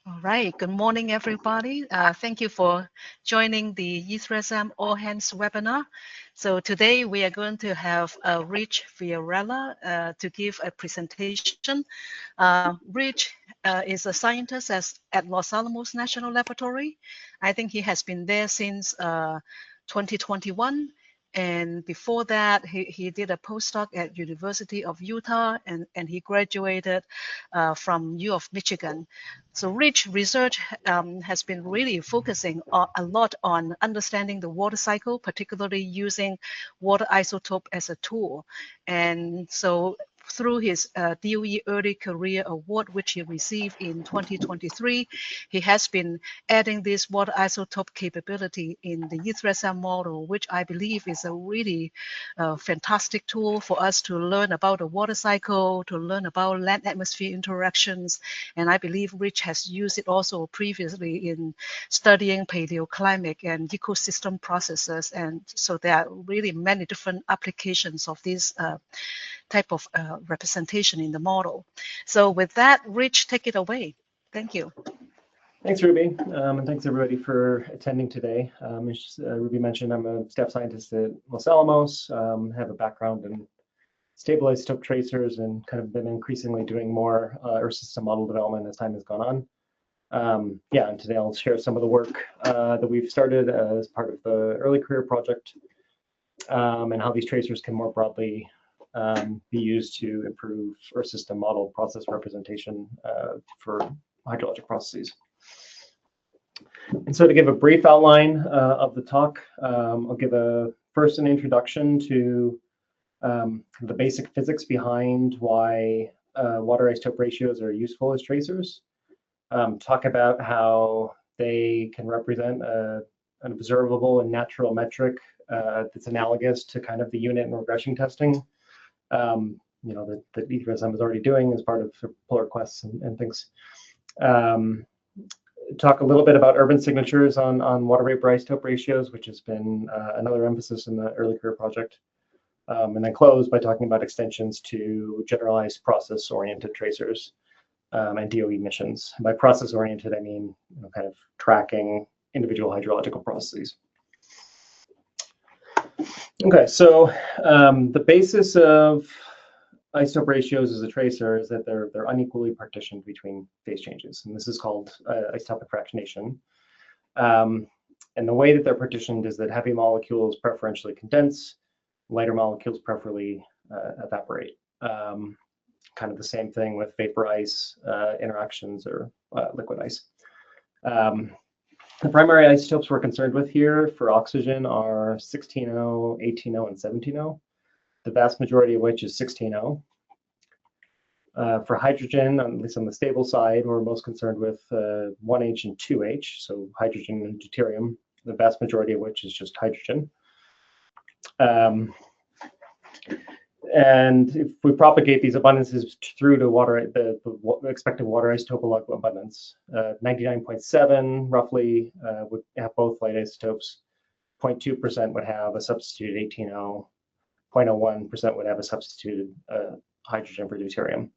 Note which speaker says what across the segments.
Speaker 1: All right. Good morning, everybody. Thank you for joining the E3SM All Hands webinar. So today we are going to have Rich Fiorella to give a presentation. Rich is a scientist at Los Alamos National Laboratory. I think he has been there since 2021. And before that, he did a postdoc at University of Utah, and he graduated from U of Michigan. So Rich research has been really focusing a lot on understanding the water cycle, particularly using water isotope as a tool. And so through his DOE Early Career Award, which he received in 2023, he has been adding this water isotope capability in the E3SM model, which I believe is a really fantastic tool for us to learn about the water cycle, to learn about land-atmosphere interactions. And I believe Rich has used it also previously in studying paleoclimate and ecosystem processes. And so there are really many different applications of this type of representation in the model. So with that, Rich, take it away. Thank you.
Speaker 2: Thanks, Ruby, and thanks everybody for attending today. As Ruby mentioned, I'm a staff scientist at Los Alamos, have a background in stable isotope tracers and kind of been increasingly doing more Earth system model development as time has gone on. And today I'll share some of the work that we've started as part of the early career project and how these tracers can more broadly be used to improve Earth system model process representation for hydrologic processes. And so to give a brief outline of the talk, I'll give first an introduction to the basic physics behind why water isotope ratios are useful as tracers. Talk about how they can represent an observable and natural metric that's analogous to kind of the unit and regression testing, that E3SM is already doing as part of pull requests and things. Talk a little bit about urban signatures on water vapor isotope ratios, which has been another emphasis in the early career project. And then close by talking about extensions to generalized process-oriented tracers and DOE missions. By process-oriented, I mean kind of tracking individual hydrological processes. Okay, so the basis of isotope ratios as a tracer is that they're unequally partitioned between phase changes, and this is called isotopic fractionation. And the way that they're partitioned is that heavy molecules preferentially condense, lighter molecules preferably evaporate. Kind of the same thing with vapor ice interactions or liquid ice. The primary isotopes we're concerned with here for oxygen are 16O, 18O, and 17O. The vast majority of which is 16O. For hydrogen, at least on the stable side, we're most concerned with 1H and 2H, so hydrogen and deuterium, the vast majority of which is just hydrogen. And if we propagate these abundances through to water, the expected water isotope abundance, 99.7 roughly would have both light isotopes, 0.2% would have a substituted 18O, 0.01% would have a substituted hydrogen for deuterium.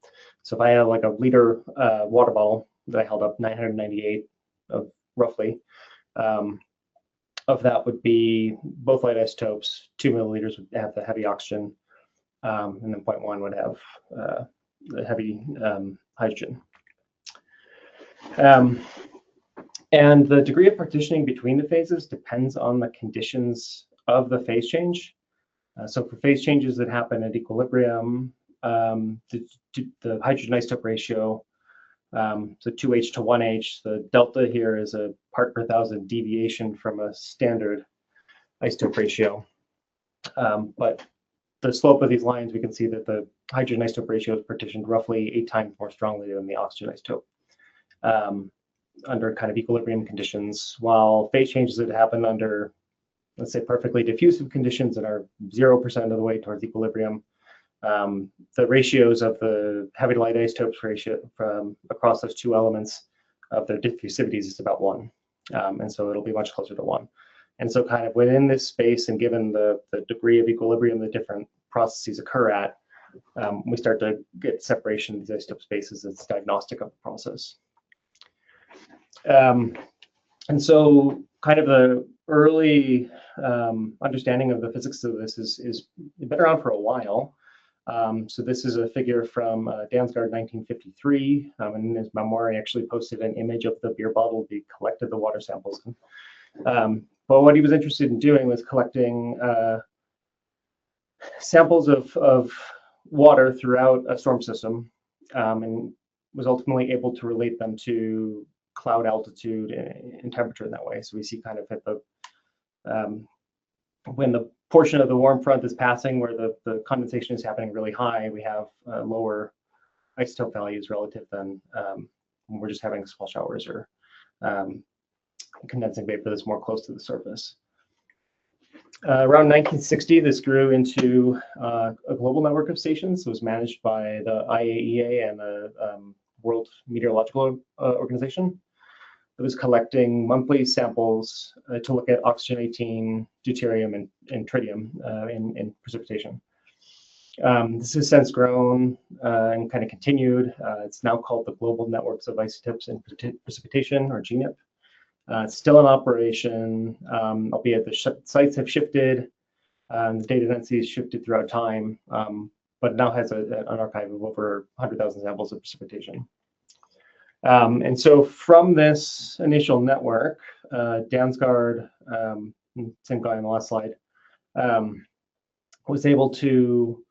Speaker 2: So if I had like a liter water bottle that I held up 998 of roughly, of that would be both light isotopes, 2 milliliters would have the heavy oxygen, and then 0.1 would have the heavy hydrogen. And the degree of partitioning between the phases depends on the conditions of the phase change. So for phase changes that happen at equilibrium, the hydrogen isotope ratio, so 2H to 1H, the delta here is a part per thousand deviation from a standard isotope ratio. But the slope of these lines, we can see that the hydrogen isotope ratio is partitioned roughly 8 times more strongly than the oxygen isotope under kind of equilibrium conditions, while phase changes that happen under, let's say, perfectly diffusive conditions and are 0% of the way towards equilibrium, the ratios of the heavy to light isotopes ratio from across those two elements of their diffusivities is about 1. And so it'll be much closer to 1. And so kind of within this space and given the degree of equilibrium the different processes occur at, we start to get separation of these isotope spaces as diagnostic of the process. And so kind of the early understanding of the physics of this is been around for a while. So this is a figure from Dansgaard 1953, and in his memoir he actually posted an image of the beer bottle he collected the water samples in. But what he was interested in doing was collecting samples of water throughout a storm system, and was ultimately able to relate them to cloud altitude and temperature in that way. So we see kind of at the when the portion of the warm front is passing where the condensation is happening really high, we have lower isotope values relative than when we're just having small showers or condensing vapor that's more close to the surface. Around 1960, this grew into a global network of stations. It was managed by the IAEA and the World Meteorological Organization. It was collecting monthly samples to look at oxygen 18, deuterium, and tritium in precipitation. This has since grown and kind of continued. It's now called the Global Networks of Isotopes in Precipitation, or GNIP. It's still in operation, albeit the sites have shifted, the data density has shifted throughout time, but it now has an archive of over 100,000 samples of precipitation. And so from this initial network, Dansgaard, same guy on the last slide, was able to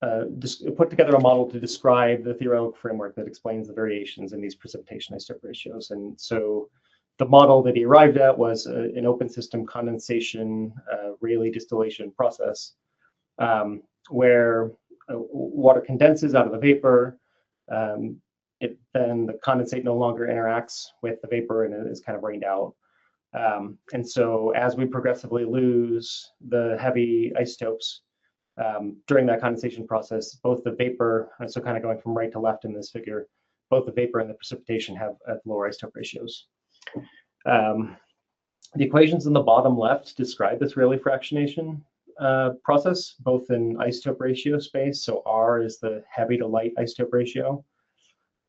Speaker 2: put together a model to describe the theoretical framework that explains the variations in these precipitation isotope ratios. And so the model that he arrived at was an open system condensation Rayleigh distillation process, where water condenses out of the vapor. Then the condensate no longer interacts with the vapor and it is kind of rained out. And so as we progressively lose the heavy isotopes during that condensation process, both the vapor, so kind of going from right to left in this figure, both the vapor and the precipitation have lower isotope ratios. The equations in the bottom left describe this Rayleigh fractionation process, both in isotope ratio space. So R is the heavy to light isotope ratio.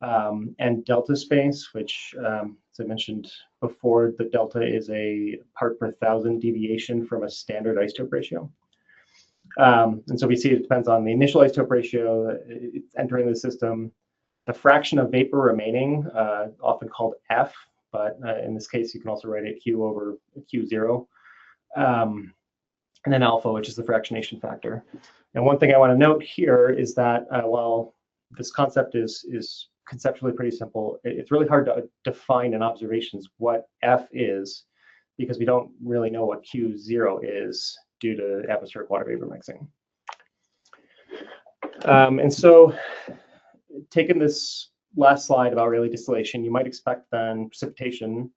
Speaker 2: And delta space, which, as I mentioned before, the delta is a part per thousand deviation from a standard isotope ratio. And so we see it depends on the initial isotope ratio, it's entering the system, the fraction of vapor remaining, often called F, but in this case, you can also write it Q over Q0. And then alpha, which is the fractionation factor. And one thing I want to note here is that while this concept is conceptually pretty simple, it's really hard to define in observations what F is, because we don't really know what Q0 is due to atmospheric water vapor mixing. And so taking this last slide about Rayleigh distillation, you might expect then precipitation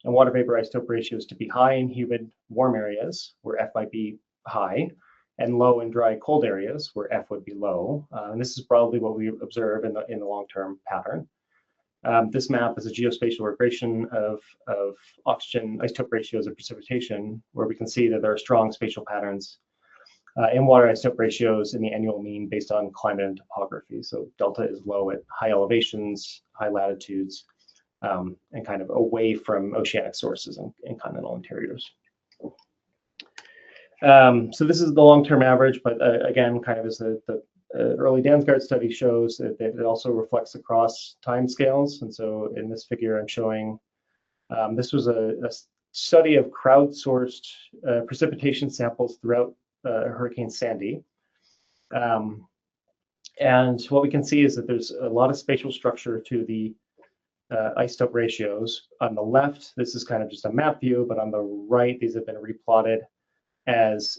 Speaker 2: and water vapor isotope ratios to be high in humid, warm areas where F might be high, and low in dry, cold areas where F would be low. And this is probably what we observe in the long-term pattern. This map is a geospatial regression of oxygen isotope ratios of precipitation, where we can see that there are strong spatial patterns in water isotope ratios in the annual mean based on climate and topography. So delta is low at high elevations, high latitudes, and kind of away from oceanic sources in continental interiors. So this is the long-term average, but again, kind of as the early Dansgaard study shows, that it also reflects across time scales. And so in this figure, I'm showing this was a study of crowdsourced precipitation samples throughout Hurricane Sandy. And what we can see is that there's a lot of spatial structure to the isotope ratios. On the left, this is kind of just a map view, but on the right, these have been replotted as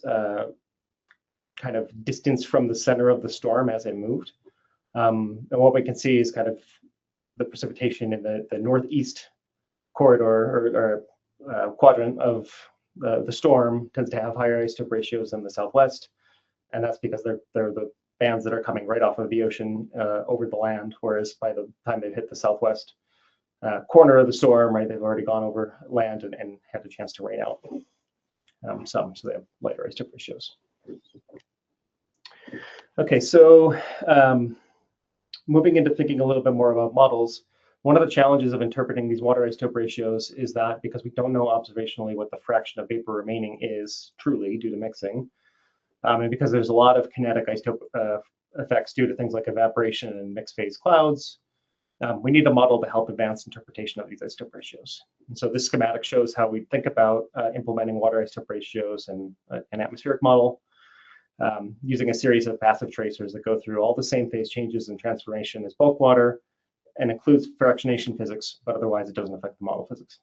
Speaker 2: kind of distance from the center of the storm as it moved. And what we can see is kind of the precipitation in the northeast corridor or quadrant of the storm tends to have higher isotope ratios than the southwest. And that's because they're the bands that are coming right off of the ocean over the land, whereas by the time they've hit the southwest corner of the storm, right, they've already gone over land and had a chance to rain out. So they have lighter isotope ratios. Okay, so moving into thinking a little bit more about models, One of the challenges of interpreting these water isotope ratios is that because we don't know observationally what the fraction of vapor remaining is truly due to mixing, and because there's a lot of kinetic isotope effects due to things like evaporation and mixed phase clouds, we need a model to help advance interpretation of these isotope ratios. And so this schematic shows how we think about implementing water isotope ratios in an atmospheric model, using a series of passive tracers that go through all the same phase changes and transformation as bulk water, and includes fractionation physics, but otherwise it doesn't affect the model physics.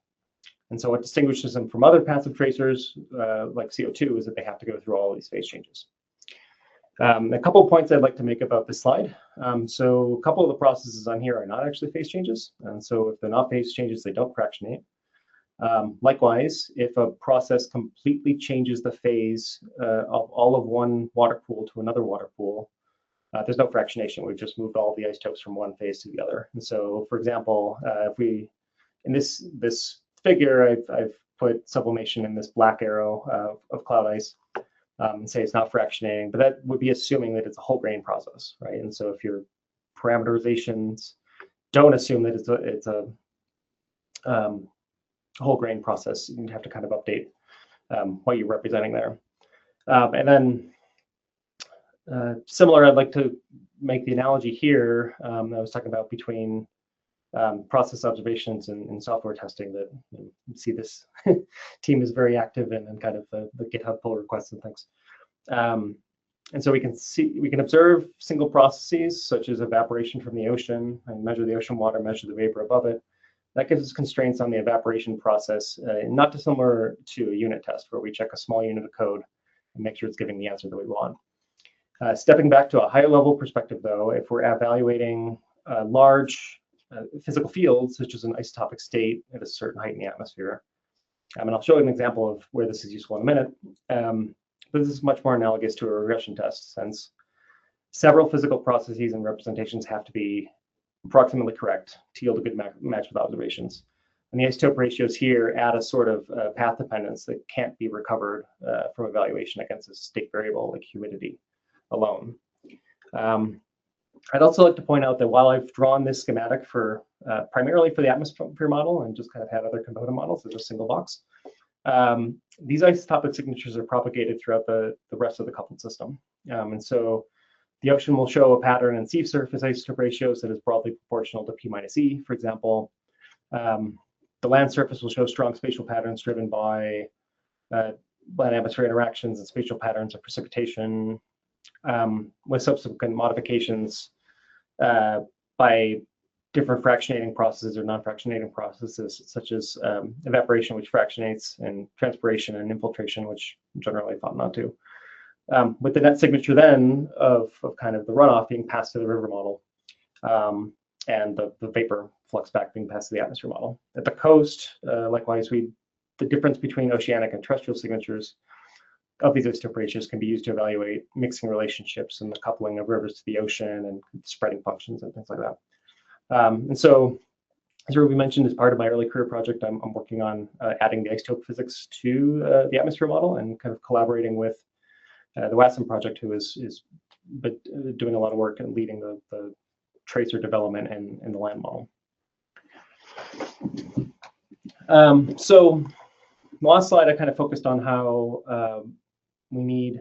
Speaker 2: And so what distinguishes them from other passive tracers, like CO2, is that they have to go through all these phase changes. A couple of points I'd like to make about this slide. So a couple of the processes on here are not actually phase changes. And so if they're not phase changes, they don't fractionate. Likewise, if a process completely changes the phase of all of one water pool to another water pool, there's no fractionation. We've just moved all the isotopes from one phase to the other. And so, for example, if we, in this figure, I've put sublimation in this black arrow of cloud ice, and say it's not fractionating, but that would be assuming that it's a whole grain process, right? And so if your parameterizations don't assume that it's a whole grain process, you'd have to kind of update what you're representing there. And then similar, I'd like to make the analogy here that I was talking about between process observations and software testing. That you see this team is very active in kind of the GitHub pull requests and things. And so we can observe single processes such as evaporation from the ocean and measure the ocean water, measure the vapor above it. That gives us constraints on the evaporation process, not dissimilar to a unit test where we check a small unit of code and make sure it's giving the answer that we want. Stepping back to a higher level perspective, though, if we're evaluating large physical fields, such as an isotopic state at a certain height in the atmosphere, and I'll show you an example of where this is useful in a minute, but this is much more analogous to a regression test, since several physical processes and representations have to be approximately correct to yield a good match with observations. And the isotope ratios here add a sort of path dependence that can't be recovered from evaluation against a state variable like humidity alone. I'd also like to point out that while I've drawn this schematic for primarily for the atmosphere model and just kind of had other component models as a single box, these isotopic signatures are propagated throughout the rest of the coupled system. And so the ocean will show a pattern in sea surface isotope ratios that is broadly proportional to P minus E, for example. The land surface will show strong spatial patterns driven by land-atmosphere interactions and spatial patterns of precipitation, with subsequent modifications by different fractionating processes or non-fractionating processes, such as evaporation, which fractionates, and transpiration and infiltration, which generally thought not to. With the net signature then of kind of the runoff being passed to the river model, and the vapor flux back being passed to the atmosphere model. At the coast, likewise, the difference between oceanic and terrestrial signatures of these isotope ratios can be used to evaluate mixing relationships and the coupling of rivers to the ocean and spreading functions and things like that. And so, as Ruby mentioned, as part of my early career project, I'm working on adding the isotope physics to the atmosphere model and kind of collaborating with the Wasson project, who is doing a lot of work and leading the tracer development in the land model. So the last slide, I kind of focused on how we need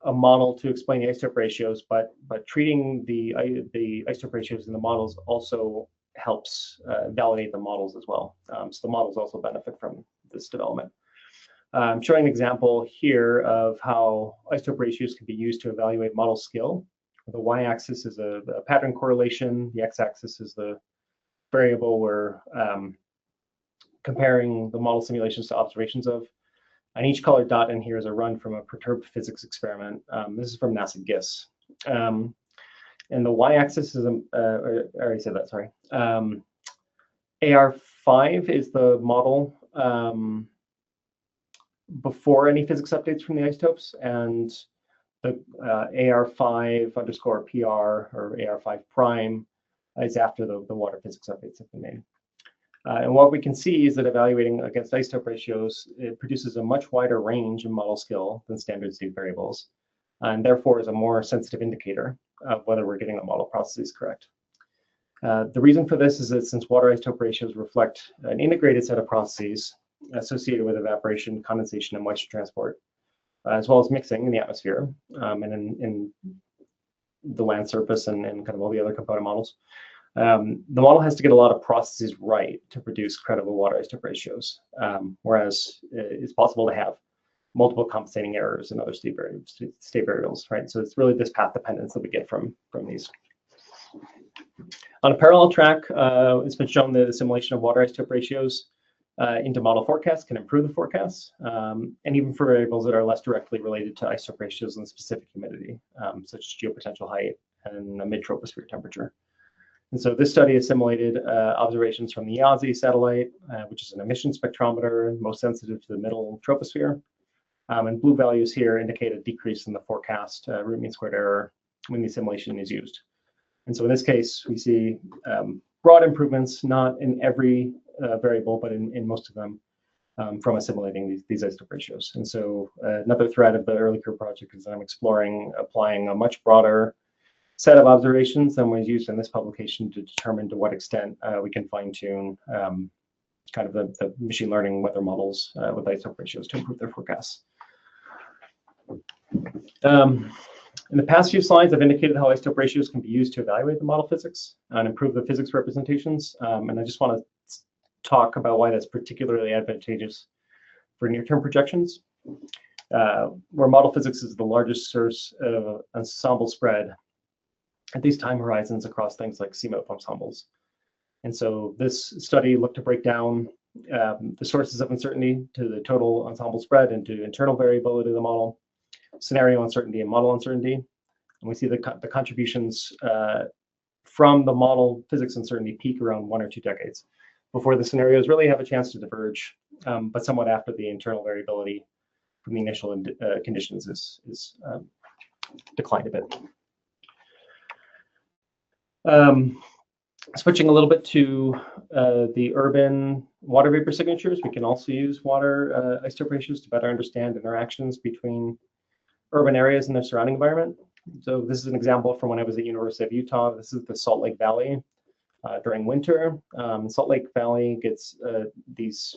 Speaker 2: a model to explain the isotope ratios, but treating the isotope ratios in the models also helps validate the models as well. So the models also benefit from this development. I'm showing an example here of how isotope ratios can be used to evaluate model skill. The y-axis is a pattern correlation. The x-axis is the variable we're comparing the model simulations to observations of. And each colored dot in here is a run from a perturbed physics experiment. This is from NASA GISS. And the y-axis is, I already said that, sorry. AR5 is the model before any physics updates from the isotopes, and the AR5 underscore PR or AR5 prime is after the water physics updates have been made. And what we can see is that evaluating against isotope ratios, it produces a much wider range in model skill than standard state variables, and therefore is a more sensitive indicator of whether we're getting the model processes correct. The reason for this is that since water isotope ratios reflect an integrated set of processes associated with evaporation, condensation, and moisture transport, as well as mixing in the atmosphere and in the land surface and kind of all the other component models, the model has to get a lot of processes right to produce credible water isotope ratios, whereas it's possible to have multiple compensating errors and other state variables, right? So it's really this path dependence that we get from these. On a parallel track, it's been shown that assimilation of water isotope ratios into model forecasts can improve the forecasts, and even for variables that are less directly related to isotope ratios and specific humidity, such as geopotential height and mid-troposphere temperature. And so this study assimilated observations from the IASI satellite, which is an emission spectrometer, most sensitive to the middle troposphere. And blue values here indicate a decrease in the forecast root mean squared error when the assimilation is used. And so in this case, we see broad improvements, not in every variable, but in most of them from assimilating these isotope ratios. And so another thread of the early curve project is that I'm exploring applying a much broader set of observations than was used in this publication to determine to what extent we can fine tune kind of the machine learning weather models with isotope ratios to improve their forecasts. In the past few slides, I've indicated how isotope ratios can be used to evaluate the model physics and improve the physics representations. And I just want to talk about why that's particularly advantageous for near-term projections, where model physics is the largest source of ensemble spread at these time horizons across things like seamount ensembles. And so this study looked to break down the sources of uncertainty to the total ensemble spread into internal variability of the model, scenario uncertainty, and model uncertainty. And we see the contributions from the model physics uncertainty peak around 1 or 2 decades before the scenarios really have a chance to diverge, but somewhat after the internal variability from the initial conditions is declined a bit. Switching a little bit to the urban water vapor signatures, we can also use water isotope ratios to better understand interactions between urban areas and their surrounding environment. So this is an example from when I was at University of Utah. This is the Salt Lake Valley during winter. Salt Lake Valley gets these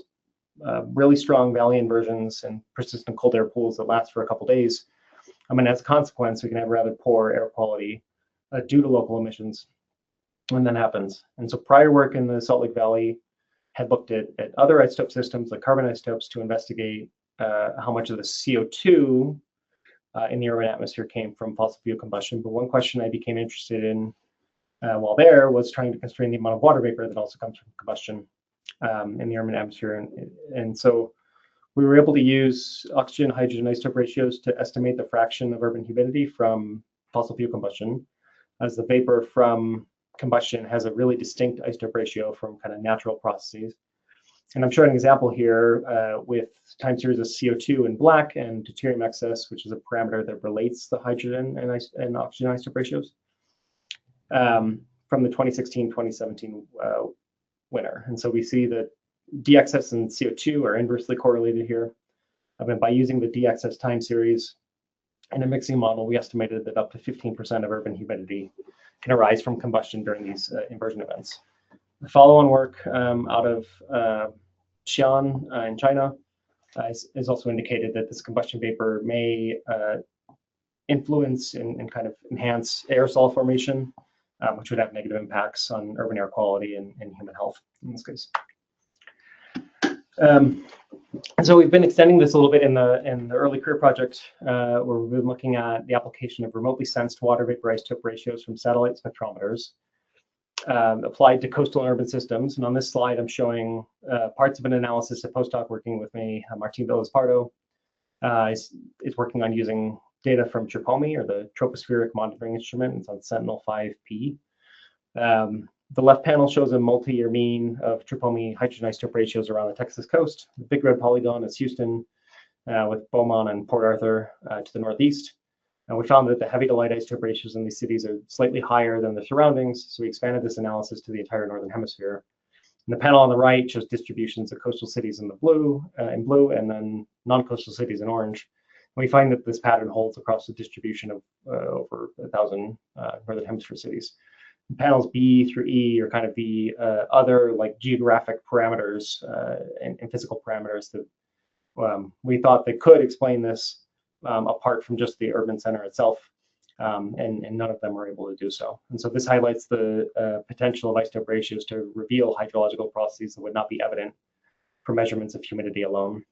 Speaker 2: really strong valley inversions and persistent cold air pools that last for a couple days. And as a consequence, we can have rather poor air quality due to local emissions when that happens. And so prior work in the Salt Lake Valley had looked at other isotope systems like carbon isotopes to investigate how much of the CO2 in the urban atmosphere came from fossil fuel combustion. But one question I became interested in while there was trying to constrain the amount of water vapor that also comes from combustion in the urban atmosphere. And so we were able to use oxygen hydrogen isotope ratios to estimate the fraction of urban humidity from fossil fuel combustion, as the vapor from combustion has a really distinct isotope ratio from kind of natural processes. And I'm showing an example here with time series of CO2 in black and deuterium excess, which is a parameter that relates the hydrogen and oxygen isotope ratios from the 2016-2017 winter. And so we see that D excess and CO2 are inversely correlated here. By using the D excess time series in a mixing model, we estimated that up to 15% of urban humidity can arise from combustion during these inversion events. The follow-on work out of Xi'an in China is also indicated that this combustion vapor may influence and kind of enhance aerosol formation, which would have negative impacts on urban air quality and human health in this case. And so we've been extending this a little bit in the early career project, where we've been looking at the application of remotely sensed water vapor isotope ratios from satellite spectrometers applied to coastal and urban systems. And on this slide, I'm showing parts of an analysis a postdoc working with me, Martin Villas-Pardo, is working on using data from TRPOMI, or the Tropospheric Monitoring Instrument. It's on Sentinel-5P. The left panel shows a multi-year mean of TRPOMI hydrogen isotope ratios around the Texas coast. The big red polygon is Houston, with Beaumont and Port Arthur to the northeast. And we found that the heavy to light isotope ratios in these cities are slightly higher than their surroundings, so we expanded this analysis to the entire northern hemisphere. And the panel on the right shows distributions of coastal cities in the blue, and then non-coastal cities in orange. And we find that this pattern holds across the distribution of over 1,000 northern hemisphere cities. Panels B through E are kind of the other like geographic parameters and physical parameters that we thought that could explain this apart from just the urban center itself, and none of them are able to do so. And so this highlights the potential of isotope ratios to reveal hydrological processes that would not be evident for measurements of humidity alone.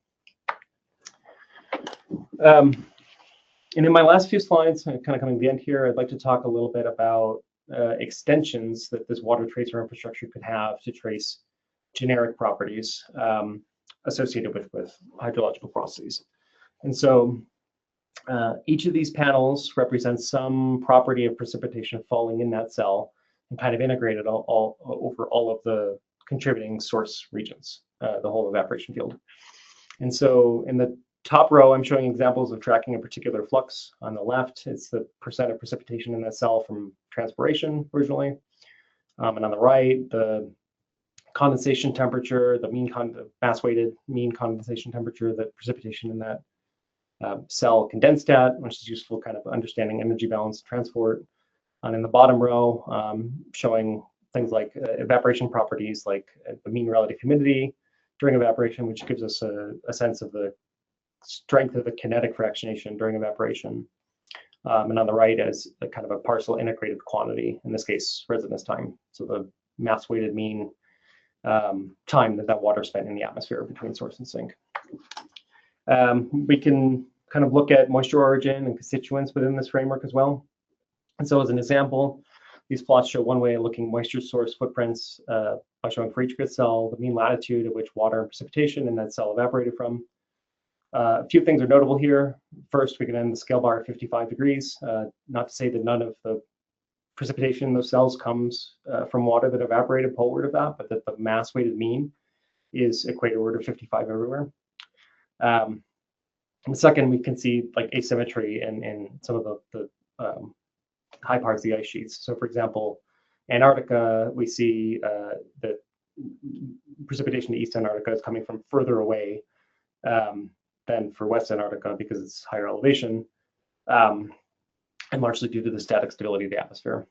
Speaker 2: And in my last few slides, kind of coming to the end here, I'd like to talk a little bit about extensions that this water tracer infrastructure could have to trace generic properties associated with hydrological processes. And so each of these panels represents some property of precipitation falling in that cell and kind of integrated all over all of the contributing source regions, the whole evaporation field. And so in the top row, I'm showing examples of tracking a particular flux. On the left, it's the percent of precipitation in that cell from transpiration originally. And on the right, the condensation temperature, the mass-weighted mean condensation temperature that precipitation in that cell condensed at, which is useful kind of understanding energy balance transport. And in the bottom row, showing things like evaporation properties, like the mean relative humidity during evaporation, which gives us a sense of the strength of the kinetic fractionation during evaporation. And on the right is a kind of a partial integrated quantity, in this case, residence time. So the mass-weighted mean time that water spent in the atmosphere between source and sink. We can kind of look at moisture origin and constituents within this framework as well. And so as an example, these plots show one way of looking moisture source footprints by showing for each grid cell the mean latitude at which water and precipitation in that cell evaporated from. A few things are notable here. First, we can end the scale bar at 55 degrees. Not to say that none of the precipitation in those cells comes from water that evaporated poleward of that, but that the mass-weighted mean is equatorward of 55 everywhere. And second, we can see like asymmetry in some of the high parts of the ice sheets. So for example, Antarctica, we see that precipitation to East Antarctica is coming from further away than for West Antarctica because it's higher elevation, and largely due to the static stability of the atmosphere.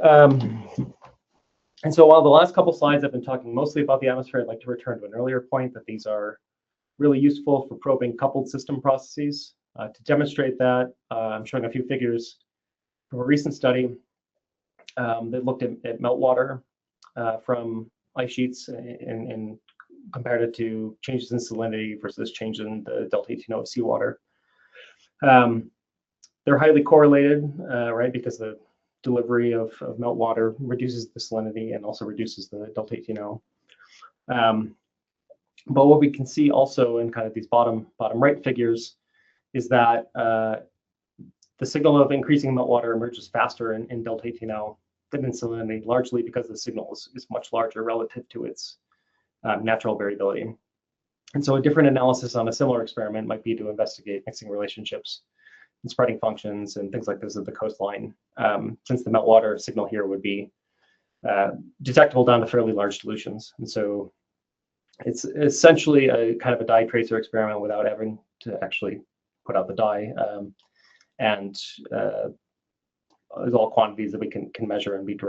Speaker 2: And so while the last couple slides I've been talking mostly about the atmosphere, I'd like to return to an earlier point that these are really useful for probing coupled system processes. To demonstrate that, I'm showing a few figures from a recent study that looked at meltwater from ice sheets and compared it to changes in salinity versus change in the delta 18O of seawater. They're highly correlated, right? Because the delivery of meltwater reduces the salinity and also reduces the delta 18O. But what we can see also in kind of these bottom right figures is that the signal of increasing meltwater emerges faster in delta 18O than in salinity, largely because the signal is much larger relative to its natural variability. And so a different analysis on a similar experiment might be to investigate mixing relationships and spreading functions and things like this at the coastline, since the meltwater signal here would be detectable down to fairly large solutions. And so it's essentially a kind of a dye tracer experiment without having to actually put out the dye. And there's all quantities that we can measure and be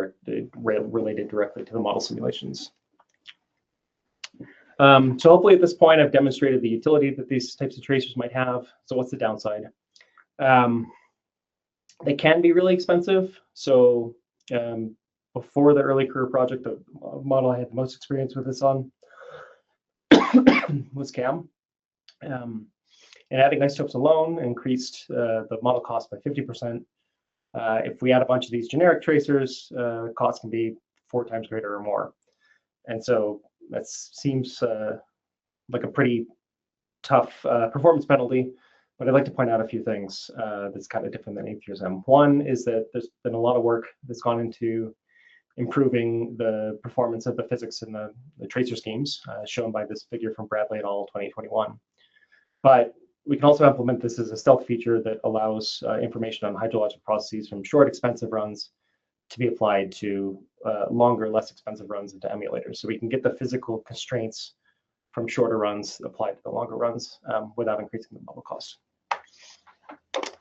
Speaker 2: related directly to the model simulations. So hopefully at this point I've demonstrated the utility that these types of tracers might have. So what's the downside? They can be really expensive. So before the early career project, the model I had the most experience with this on was CAM. And adding isotopes alone increased the model cost by 50%. If we add a bunch of these generic tracers, costs can be 4 times greater or more. And so that seems like a pretty tough performance penalty, but I'd like to point out a few things that's kind of different than APRSM. One is that there's been a lot of work that's gone into improving the performance of the physics in the tracer schemes, shown by this figure from Bradley et al. 2021. But we can also implement this as a stealth feature that allows information on hydrologic processes from short, expensive runs to be applied to longer, less expensive runs into emulators. So we can get the physical constraints from shorter runs applied to the longer runs without increasing the model cost.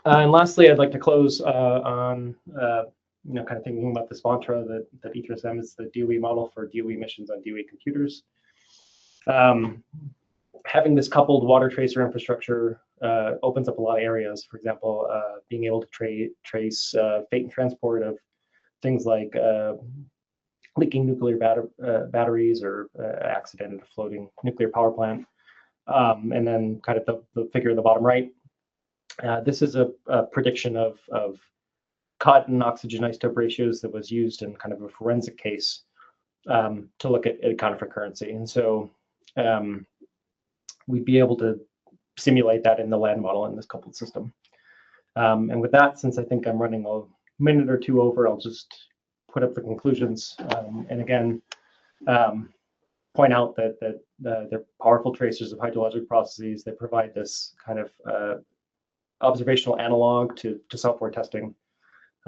Speaker 2: And lastly, I'd like to close on kind of thinking about this mantra that E3SM is the DOE model for DOE missions on DOE computers. Having this coupled water tracer infrastructure opens up a lot of areas. For example, being able to trace fate and transport of things like leaking nuclear batteries or accident at a floating nuclear power plant. And then kind of the figure in the bottom right. This is a prediction of cotton oxygen isotope ratios that was used in kind of a forensic case to look at conifer currency. And so we'd be able to simulate that in the land model in this coupled system. And with that, since I think I'm running a minute or two over, I'll just put up the conclusions. And again, point out that they're powerful tracers of hydrologic processes. They provide this kind of observational analog to software testing.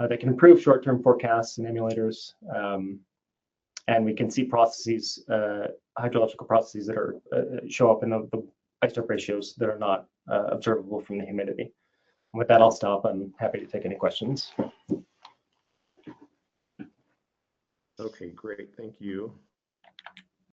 Speaker 2: They can improve short-term forecasts and emulators. And we can see processes, hydrological processes that are show up in the isotope ratios that are not observable from the humidity. And with that, I'll stop. I'm happy to take any questions.
Speaker 3: Okay, great. Thank you.